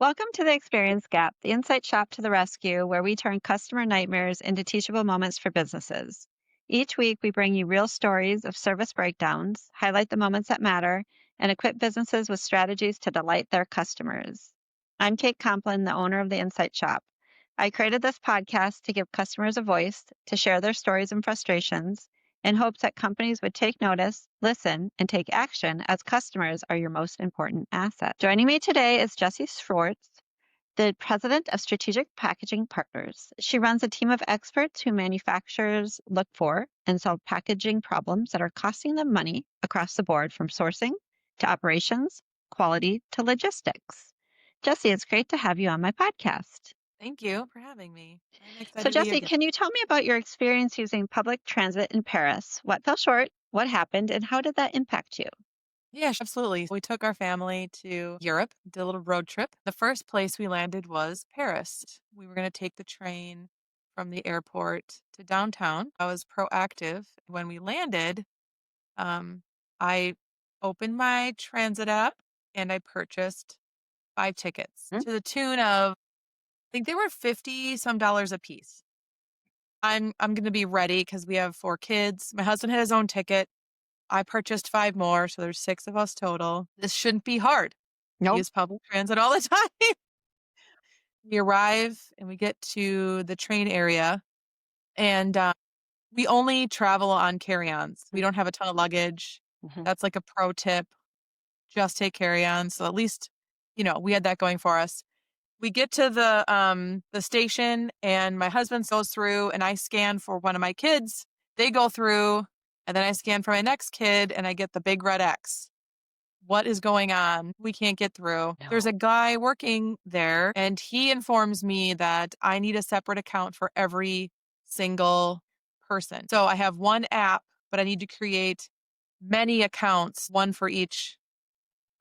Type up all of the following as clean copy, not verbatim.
Welcome to the Experience Gap, the insight shop to the rescue, where we turn customer nightmares into teachable moments for businesses. Each week, we bring you real stories of service breakdowns, highlight the moments that matter, and equip businesses with strategies to delight their customers. I'm Kate Complin, the owner of the Insight Shop. I created this podcast to give customers a voice, to share their stories and frustrations, in hopes that companies would take notice, listen, and take action as customers are your most important asset. Joining me today is Jessie Schwartz, the president of Strategic Packaging Partners. She runs a team of experts who manufacturers look for and solve packaging problems that are costing them money across the board, from sourcing to operations, quality to logistics. Jessie, it's great to have you on my podcast. Thank you for having me. I'm So, excited to be Jesse, again. can you tell me about your experience using public transit in Paris? What fell short? What happened? And how did that impact you? Yeah, absolutely. We took our family to Europe, did a little road trip. The first place we landed was Paris. We were going to take the train from the airport to downtown. I was proactive. When we landed, um, I opened my transit app and I purchased 5 tickets Hmm? to the tune of, I think they were 50 some dollars a piece. I'm going to be ready because we have 4 kids. My husband had his own ticket. I purchased 5 more, so there's 6 of us total. This shouldn't be hard. We Nope. use public transit all the time. We arrive and we get to the train area, and, we only travel on carry-ons. We don't have a ton of luggage. Mhm. That's like a pro tip. Just take carry-ons, so at least, we had that going for us. We get to the station, and my husband goes through, and I scan for one of my kids. They go through, and then I scan for my next kid, and I get the big red X. What is going on? We can't get through. There's No. a guy working there, and he informs me that I need a separate account for every single person. So I have one app, but I need to create many accounts, one for each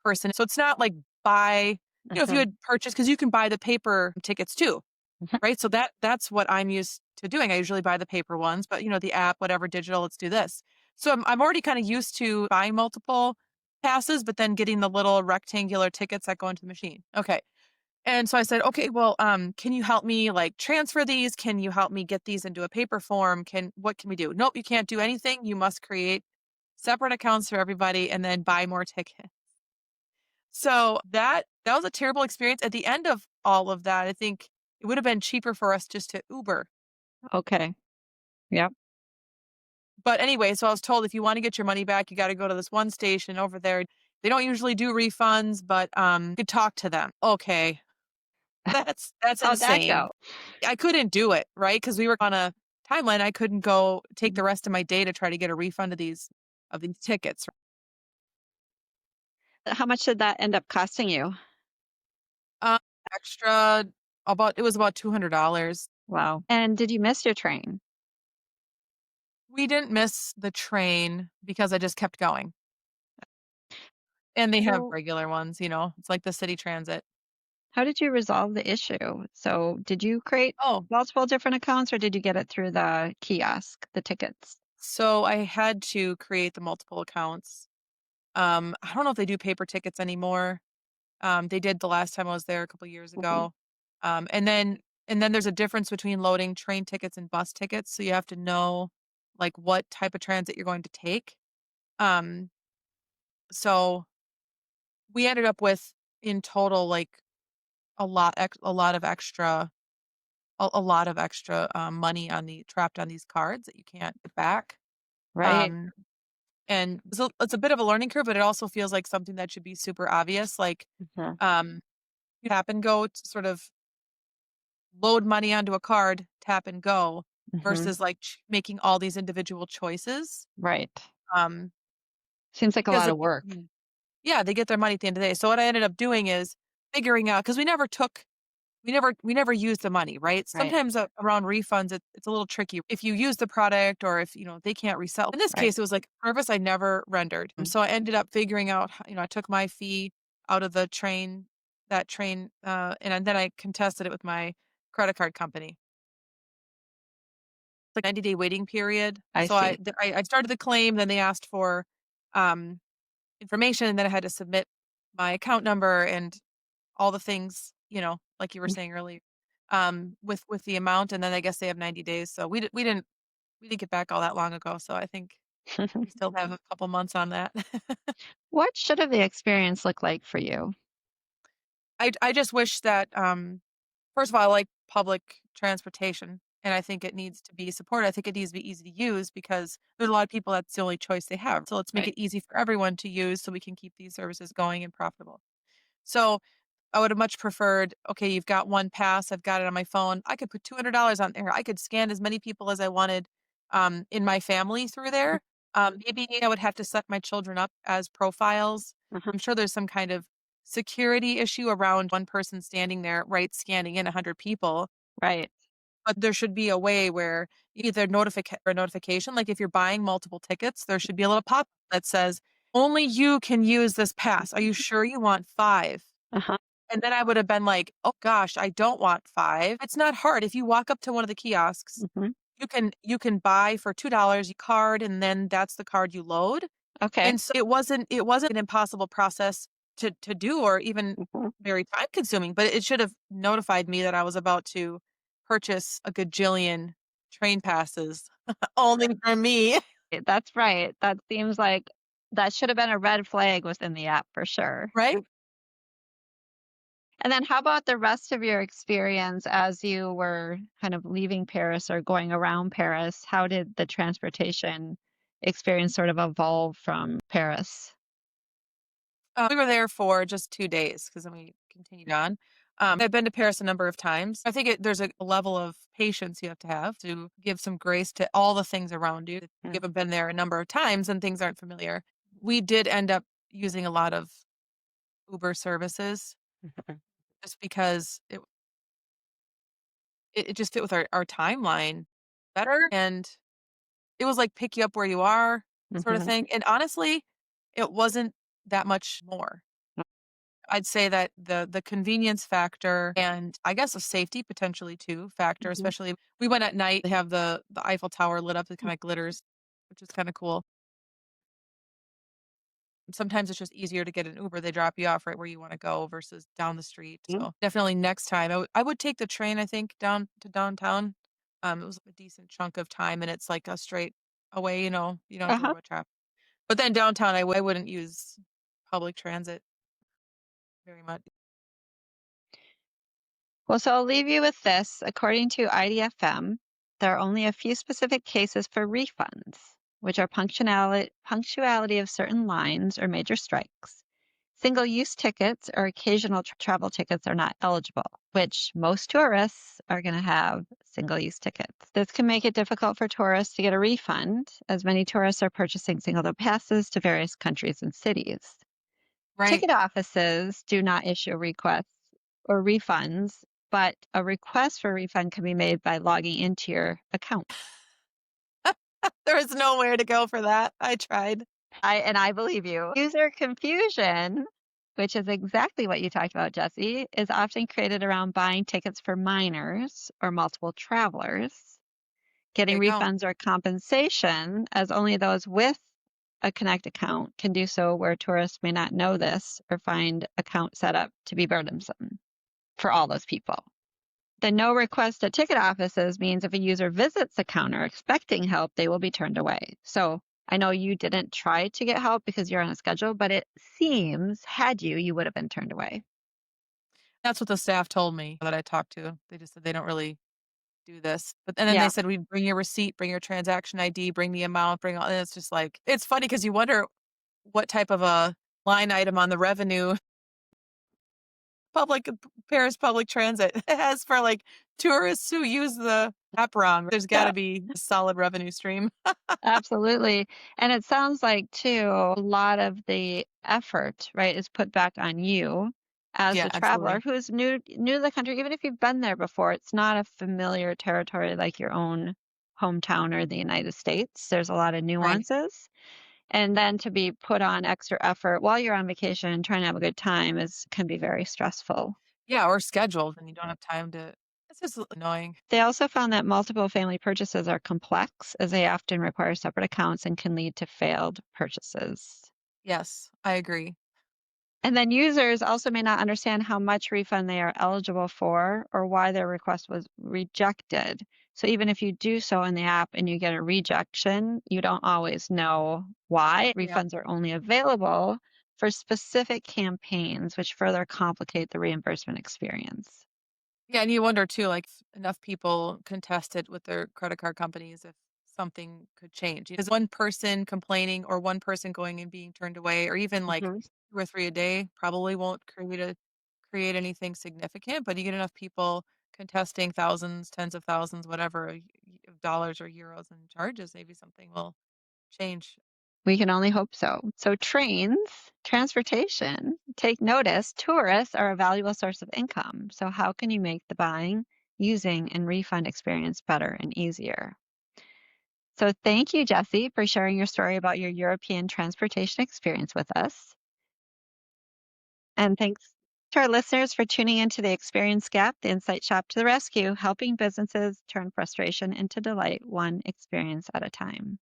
person. So it's not like buy, if you Mhm. had purchased, because you can buy the paper tickets too, Mhm. right? So that's what I'm used to doing. I usually buy the paper ones, but the app, whatever, digital, let's do this. So I'm already kind of used to buying multiple passes, but then getting the little rectangular tickets that go into the machine. Okay. And so I said, okay, well, can you help me like transfer these? Can you help me get these into a paper form? What can we do? Nope, you can't do anything. You must create separate accounts for everybody and then buy more tickets. So that was a terrible experience. At the end of all of that, I think it would have been cheaper for us just to Uber. Okay. Yep. But anyway, so I was told if you want to get your money back, you got to go to this one station over there. They don't usually do refunds, but you could talk to them. Okay. That's How'd that insane. go? I couldn't do it, right? Because we were on a timeline. I couldn't go take Mhm. the rest of my day to try to get a refund of these tickets. How much did that end up costing you? Um, extra about it was about $200. Wow. And did you miss your train? We didn't miss the train because I just kept going, and they have So, regular ones, it's like the city transit. how did you resolve the issue? So, did you create Oh, multiple different accounts or did you get it through the kiosk, the tickets? so I had to create the multiple accounts. I don't know if they do paper tickets anymore. They did the last time I was there a couple years Mhm. ago. And then there's a difference between loading train tickets and bus tickets, so you have to know, like, what type of transit you're going to take. Um, so we ended up with, in total, like, a lot of extra a lot of extra, money trapped on these cards that you can't get back. Right. Um, and so it's a bit of a learning curve, but it also feels like something that should be super obvious, like, Mhm. um, you tap and go to sort of load money onto a card, tap and go, Mhm. versus, like, making all these individual choices, Right. um, Seems like a because lot the of people work. yeah, they get their money at the end of the day. So what I ended up doing is figuring out, because we never use the money, right? Right. Sometimes around refunds, it's a little tricky. If you use the product or if, they can't resell. In this Right. case, it was like a service I never rendered. Mm. So I ended up figuring out, I took my fee out of that train, and then I contested it with my credit card company. It's like a 90-day waiting period. I So I, see. th- I started the claim, then they asked for um, information, and then I had to submit my account number and all the things. like you were saying earlier, with the amount, and then I guess they have 90 days. So we didn't get back all that long ago. So I think we still have a couple months on that. What should have the experience look like for you? I just wish that, first of all, I like public transportation, and I think it needs to be supported. I think it needs to be easy to use because there's a lot of people that's the only choice they have. So let's make Right. it easy for everyone to use so we can keep these services going and profitable. So I would have much preferred, okay, you've got one pass, I've got it on my phone. I could put $200 on there. I could scan as many people as I wanted in my family through there. Maybe I would have to set my children up as profiles. Uh-huh. I'm sure there's some kind of security issue around one person standing there, right, scanning in 100 people. Right. But there should be a way where either notification, like if you're buying multiple tickets, there should be a little pop that says, only you can use this pass. Are you sure you want five? Uh-huh. And then I would have been like, "Oh gosh, I don't want 5." It's not hard. If you walk up to one of the kiosks, Mhm. you can buy for $2 your card, and then that's the card you load. Okay. And so it wasn't an impossible process to do or even Mhm. very time consuming, but it should have notified me that I was about to purchase a gajillion train passes only for me, That's right. That seems like that should have been a red flag within the app for sure. right? And then how about the rest of your experience as you were kind of leaving Paris or going around Paris? How did the transportation experience sort of evolve from Paris? We were there for just 2 days because then we continued on. I've been to Paris a number of times. I think there's a level of patience you have to give some grace to all the things around you. If you Mm, haven't been there a number of times and things aren't familiar. We did end up using a lot of Uber services mhm, just because it just fit with our timeline better, and it was like pick you up where you are sort of mhm, thing, and honestly, it wasn't that much more. I'd say that the convenience factor and I guess a safety potentially too factor, mhm, especially we went at night, they have the Eiffel Tower lit up, it kinda glitters, which is kinda cool. Sometimes it's just easier to get an Uber, they drop you off right where you wanna go versus down the street, mhm. so definitely next time, I would take the train, I think, down to downtown. It was a decent chunk of time, and it's like a straight away, you don't have to worry Uh-huh. about traffic. But then downtown, I wouldn't use public transit very much. Well, so I'll leave you with this. According to IDFM, there are only a few specific cases for refunds, which are punctuality of certain lines or major strikes. Single-use tickets or occasional travel tickets are not eligible, which most tourists are going to have single-use tickets. This can make it difficult for tourists to get a refund, as many tourists are purchasing single-day passes to various countries and cities. Right. Ticket offices do not issue requests or refunds, but a request for a refund can be made by logging into your account. There is nowhere to go for that. I tried. I believe you. User confusion, which is exactly what you talked about, Jesse, is often created around buying tickets for minors or multiple travelers, There getting you go. refunds or compensation, as only those with a Connect account can do so, where tourists may not know this or find account setup to be burdensome for all those people. The no request at ticket offices means if a user visits the counter expecting help, they will be turned away. So I know you didn't try to get help because you're on a schedule, but it seems had you, you would have been turned away. That's what the staff told me that I talked to. They just said they don't really do this. But and then they Yeah, said, "We bring your receipt, bring your transaction ID, bring the amount, bring all," and it's just like it's funny because you wonder what type of a line item on the revenue public Paris public transit has for, like, tourists who use the app wrong. There's yeah, gotta be a solid revenue stream. absolutely. And it sounds like, too, a lot of the effort, right, is put back on you as Yeah, the traveler absolutely. who's new to the country. Even if you've been there before, it's not a familiar territory like your own hometown or the United States. There's a lot of Right. nuances. And then to be put on extra effort while you're on vacation trying to have a good time is can be very stressful. Yeah, or scheduled, and you don't have time to it's just annoying. They also found that multiple family purchases are complex as they often require separate accounts and can lead to failed purchases. Yes, I agree. And then users also may not understand how much refund they are eligible for or why their request was rejected. So even if you do so in the app and you get a rejection, you don't always know why. Yeah. Refunds are only available for specific campaigns, which further complicate the reimbursement experience. Yeah, and you wonder too, like, if enough people contested with their credit card companies if something could change. Because one person complaining or one person going and being turned away, or even like Mhm. 2 or 3 a day probably won't create anything significant, but you get enough people contesting thousands, tens of thousands, whatever, of dollars or euros in charges, maybe something will change. We can only hope so. So, trains, transportation, take notice, tourists are a valuable source of income. So, how can you make the buying, using, and refund experience better and easier? So, thank you, Jesse, for sharing your story about your European transportation experience with us. And thanks to our listeners for tuning into the Experience Gap, the Insight Shop to the rescue, helping businesses turn frustration into delight, one experience at a time.